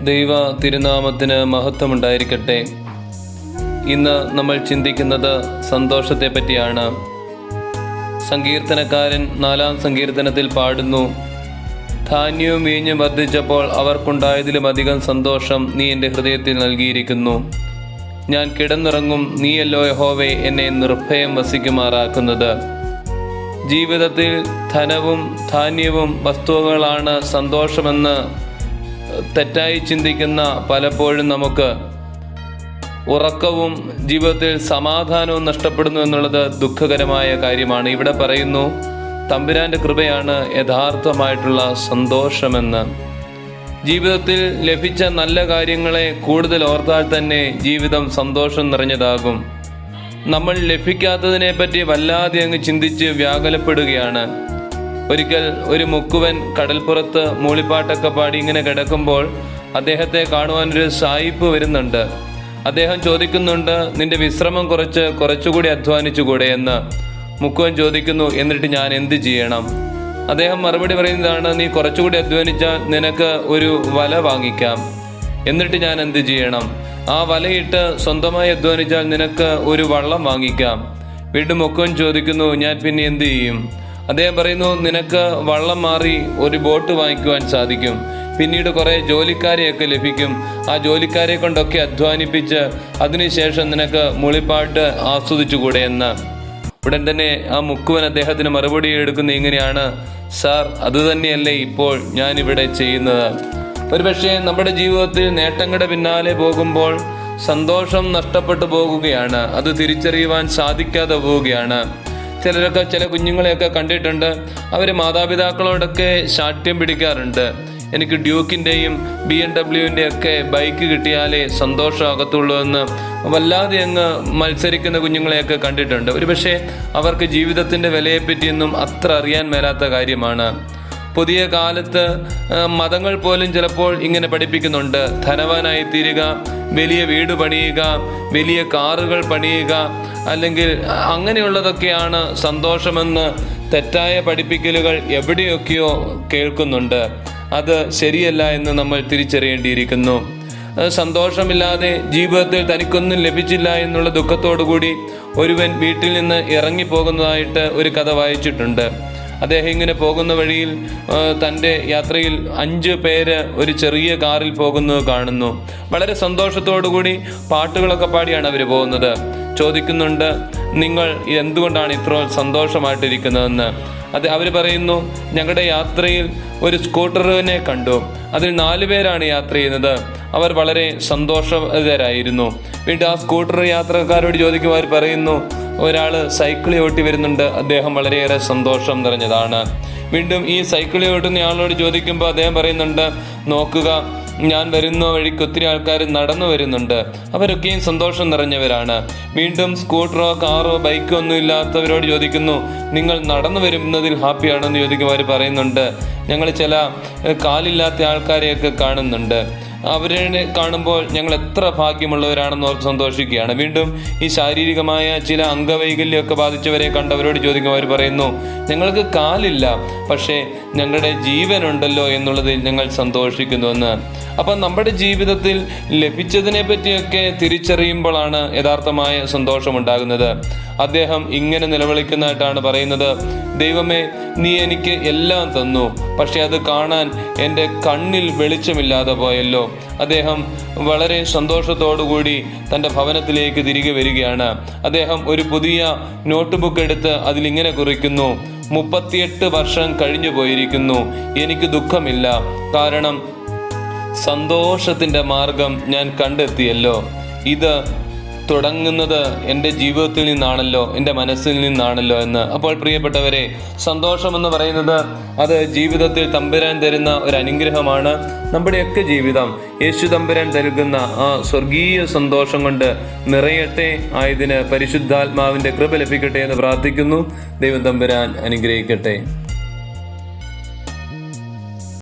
ദൈവ തിരുനാമത്തിന് മഹത്വമുണ്ടായിരിക്കട്ടെ. ഇന്ന് നമ്മൾ ചിന്തിക്കുന്നത് സന്തോഷത്തെ പറ്റിയാണ്. സങ്കീർത്തനക്കാരൻ 4-ാം സങ്കീർത്തനത്തിൽ പാടുന്നു, ധാന്യവും വീഞ്ഞും വർദ്ധിച്ചപ്പോൾ അവർക്കുണ്ടായതിലും അധികം സന്തോഷം നീ എൻ്റെ ഹൃദയത്തിൽ നൽകിയിരിക്കുന്നു. ഞാൻ കിടന്നുറങ്ങും, നീയല്ലോ യഹോവേ എന്നെ നിർഭയം വസിക്കുമാറാക്കുന്നത്. ജീവിതത്തിൽ ധനവും ധാന്യവും വസ്തുക്കളാണ് സന്തോഷമെന്ന് തെറ്റായി ചിന്തിക്കുന്ന പലപ്പോഴും നമുക്ക് ഉറക്കവും ജീവിതത്തിൽ സമാധാനവും നഷ്ടപ്പെടുന്നു എന്നുള്ളത് ദുഃഖകരമായ കാര്യമാണ്. ഇവിടെ പറയുന്നു, തമ്പുരാന്റെ കൃപയാണ് യഥാർത്ഥമായിട്ടുള്ള സന്തോഷമെന്ന്. ജീവിതത്തിൽ ലഭിച്ച നല്ല കാര്യങ്ങളെ കൂടുതൽ ഓർത്താൽ തന്നെ ജീവിതം സന്തോഷം നിറഞ്ഞതാകും. നമ്മൾ ലഭിക്കാത്തതിനെ പറ്റി വല്ലാതെ അങ്ങ് ചിന്തിച്ച് വ്യാകുലപ്പെടുകയാണ്. ഒരിക്കൽ ഒരു മുക്കുവൻ കടൽപ്പുറത്ത് മൂളിപ്പാട്ടൊക്കെ പാടി ഇങ്ങനെ കിടക്കുമ്പോൾ അദ്ദേഹത്തെ കാണുവാനൊരു സായിപ്പ് വരുന്നുണ്ട്. അദ്ദേഹം ചോദിക്കുന്നുണ്ട്, നിന്റെ വിശ്രമം കുറച്ചുകൂടി അധ്വാനിച്ചുകൂടെ എന്ന്. മുക്കുവൻ ചോദിക്കുന്നു, എന്നിട്ട് ഞാൻ എന്ത് ചെയ്യണം? അദ്ദേഹം മറുപടി പറയുന്നതാണ്, നീ കുറച്ചുകൂടി അധ്വാനിച്ചാൽ നിനക്ക് ഒരു വല വാങ്ങിക്കാം. എന്നിട്ട് ഞാൻ എന്ത് ചെയ്യണം? ആ വലയിട്ട് സ്വന്തമായി അധ്വാനിച്ചാൽ നിനക്ക് ഒരു വള്ളം വാങ്ങിക്കാം. വീണ്ടും മുക്കുവൻ ചോദിക്കുന്നു, ഞാൻ പിന്നെ എന്ത് ചെയ്യും? അദ്ദേഹം പറയുന്നു, നിനക്ക് വള്ളം മാറി ഒരു ബോട്ട് വാങ്ങിക്കുവാൻ സാധിക്കും. പിന്നീട് കുറെ ജോലിക്കാരെയൊക്കെ ലഭിക്കും. ആ ജോലിക്കാരെ കൊണ്ടൊക്കെ അധ്വാനിപ്പിച്ച് അതിനുശേഷം നിനക്ക് മൂളിപ്പാട്ട് ആസ്വദിച്ചുകൂടെ എന്ന്. ഉടൻ തന്നെ ആ മുക്കുവൻ അദ്ദേഹത്തിന് മറുപടി എടുക്കുന്നത് ഇങ്ങനെയാണ്, സാർ, അതുതന്നെയല്ലേ ഇപ്പോൾ ഞാനിവിടെ ചെയ്യുന്നത്. ഒരുപക്ഷെ നമ്മുടെ ജീവിതത്തിൽ നേട്ടങ്ങളുടെ പിന്നാലെ പോകുമ്പോൾ സന്തോഷം നഷ്ടപ്പെട്ടു പോകുകയാണ്. അത് തിരിച്ചറിയുവാൻ സാധിക്കാതെ പോവുകയാണ്. ചില കുഞ്ഞുങ്ങളെയൊക്കെ കണ്ടിട്ടുണ്ട്, അവർ മാതാപിതാക്കളോടൊക്കെ ശാഠ്യം പിടിക്കാറുണ്ട്. എനിക്ക് ഡ്യൂക്കിൻ്റെയും BMW ഒക്കെ ബൈക്ക് കിട്ടിയാലേ സന്തോഷമാകത്തുള്ളൂ എന്ന് വല്ലാതെ അങ്ങ് മത്സരിക്കുന്ന കുഞ്ഞുങ്ങളെയൊക്കെ കണ്ടിട്ടുണ്ട്. ഒരുപക്ഷെ അവർക്ക് ജീവിതത്തിൻ്റെ വിലയെപ്പറ്റിയൊന്നും അത്ര അറിയാൻ മേലാത്ത കാര്യമാണ്. പുതിയ കാലത്ത് മതങ്ങൾ പോലും ചിലപ്പോൾ ഇങ്ങനെ പഠിപ്പിക്കുന്നുണ്ട്, ധനവാനായി തീരുക, വലിയ വീട് പണിയുക, വലിയ കാറുകൾ പണിയുക, അല്ലെങ്കിൽ അങ്ങനെയുള്ളതൊക്കെയാണ് സന്തോഷമെന്ന് തെറ്റായ പഠിപ്പിക്കലുകൾ എവിടെയൊക്കെയോ കേൾക്കുന്നുണ്ട്. അത് ശരിയല്ല എന്ന് നമ്മൾ തിരിച്ചറിയേണ്ടിയിരിക്കുന്നു. സന്തോഷമില്ലാതെ ജീവിതത്തിൽ തനിക്കൊന്നും ലഭിച്ചില്ല എന്നുള്ള ദുഃഖത്തോടുകൂടി ഒരുവൻ വീട്ടിൽ നിന്ന് ഇറങ്ങിപ്പോകുന്നതായിട്ട് ഒരു കഥ വായിച്ചിട്ടുണ്ട്. അദ്ദേഹം ഇങ്ങനെ പോകുന്ന വഴിയിൽ തൻ്റെ യാത്രയിൽ 5 പേര് ഒരു ചെറിയ കാറിൽ പോകുന്നത് കാണുന്നു. വളരെ സന്തോഷത്തോടുകൂടി പാട്ടുകളൊക്കെ പാടിയാണ് അവർ പോകുന്നത്. ചോദിക്കുന്നുണ്ട്, നിങ്ങൾ എന്തുകൊണ്ടാണ് ഇത്ര സന്തോഷമായിട്ടിരിക്കുന്നതെന്ന്. അവർ പറയുന്നു, ഞങ്ങളുടെ യാത്രയിൽ ഒരു സ്കൂട്ടറിനെ കണ്ടു. അതിൽ 4 പേരാണ് യാത്ര ചെയ്യുന്നത്. അവർ വളരെ സന്തോഷകരായിരുന്നു. വീണ്ടും ആ സ്കൂട്ടർ യാത്രക്കാരോട് ചോദിക്കുമ്പോൾ അവർ പറയുന്നു, ഒരാള് സൈക്കിളിൽ ഓട്ടി വരുന്നുണ്ട്, അദ്ദേഹം വളരെയേറെ സന്തോഷം നിറഞ്ഞതാണ്. വീണ്ടും ഈ സൈക്കിളിൽ ഓട്ടുന്ന ആളോട് ചോദിക്കുമ്പോൾ അദ്ദേഹം പറയുന്നുണ്ട്, നോക്കുക, ഞാൻ വരുന്ന വഴിക്ക് ഒത്തിരി ആൾക്കാർ നടന്നു വരുന്നുണ്ട്, അവരൊക്കെയും സന്തോഷം നിറഞ്ഞവരാണ്. വീണ്ടും സ്കൂട്ടറോ കാറോ ബൈക്കോ ഒന്നും ഇല്ലാത്തവരോട് ചോദിക്കുന്നു, നിങ്ങൾ നടന്നു വരുന്നതിൽ ഹാപ്പിയാണോ എന്ന് ചോദിക്കുമ്പോൾ അവർ പറയുന്നുണ്ട്, ഞങ്ങൾ ചില കാലില്ലാത്ത ആൾക്കാരെയൊക്കെ കാണുന്നുണ്ട്, അവരെ കാണുമ്പോൾ ഞങ്ങൾ എത്ര ഭാഗ്യമുള്ളവരാണെന്ന് ഓർത്ത് സന്തോഷിക്കുകയാണ്. വീണ്ടും ഈ ശാരീരികമായ ചില അംഗവൈകല്യമൊക്കെ ബാധിച്ചവരെ കണ്ടവരോട് ചോദിക്കുമ്പോൾ അവർ പറയുന്നു, ഞങ്ങൾക്ക് കാലില്ല, പക്ഷേ ഞങ്ങളുടെ ജീവനുണ്ടല്ലോ എന്നുള്ളതിൽ ഞങ്ങൾ സന്തോഷിക്കുന്നുവെന്ന്. അപ്പം നമ്മുടെ ജീവിതത്തിൽ ലഭിച്ചതിനെ പറ്റിയൊക്കെ തിരിച്ചറിയുമ്പോഴാണ് യഥാർത്ഥമായ സന്തോഷമുണ്ടാകുന്നത്. അദ്ദേഹം ഇങ്ങനെ നിലവിളിക്കുന്നതായിട്ടാണ് പറയുന്നത്, ദൈവമേ, നീ എനിക്ക് എല്ലാം തന്നു, പക്ഷെ അത് കാണാൻ എൻ്റെ കണ്ണിൽ വെളിച്ചമില്ലാതെ പോയല്ലോ. അദ്ദേഹം വളരെ സന്തോഷത്തോടുകൂടി തൻ്റെ ഭവനത്തിലേക്ക് തിരികെ വരികയാണ്. അദ്ദേഹം ഒരു പുതിയ നോട്ട് ബുക്ക് എടുത്ത് അതിലിങ്ങനെ കുറിക്കുന്നു, 38 വർഷം കഴിഞ്ഞു പോയിരിക്കുന്നു, എനിക്ക് ദുഃഖമില്ല, കാരണം സന്തോഷത്തിൻ്റെ മാർഗം ഞാൻ കണ്ടെത്തിയല്ലോ. ഇത് തുടങ്ങുന്നത് എൻ്റെ ജീവിതത്തിൽ നിന്നാണല്ലോ, എൻ്റെ മനസ്സിൽ നിന്നാണല്ലോ എന്ന്. അപ്പോൾ പ്രിയപ്പെട്ടവരെ, സന്തോഷമെന്ന് പറയുന്നത് അത് ജീവിതത്തിൽ തമ്പുരാൻ തരുന്ന ഒരു അനുഗ്രഹമാണ്. നമ്മുടെയൊക്കെ ജീവിതം യേശു തമ്പുരാൻ നൽകുന്ന ആ സ്വർഗീയ സന്തോഷം കൊണ്ട് നിറയട്ടെ. ആയതിന് പരിശുദ്ധാത്മാവിൻ്റെ കൃപ ലഭിക്കട്ടെ എന്ന് പ്രാർത്ഥിക്കുന്നു. ദൈവം തമ്പുരാൻ അനുഗ്രഹിക്കട്ടെ.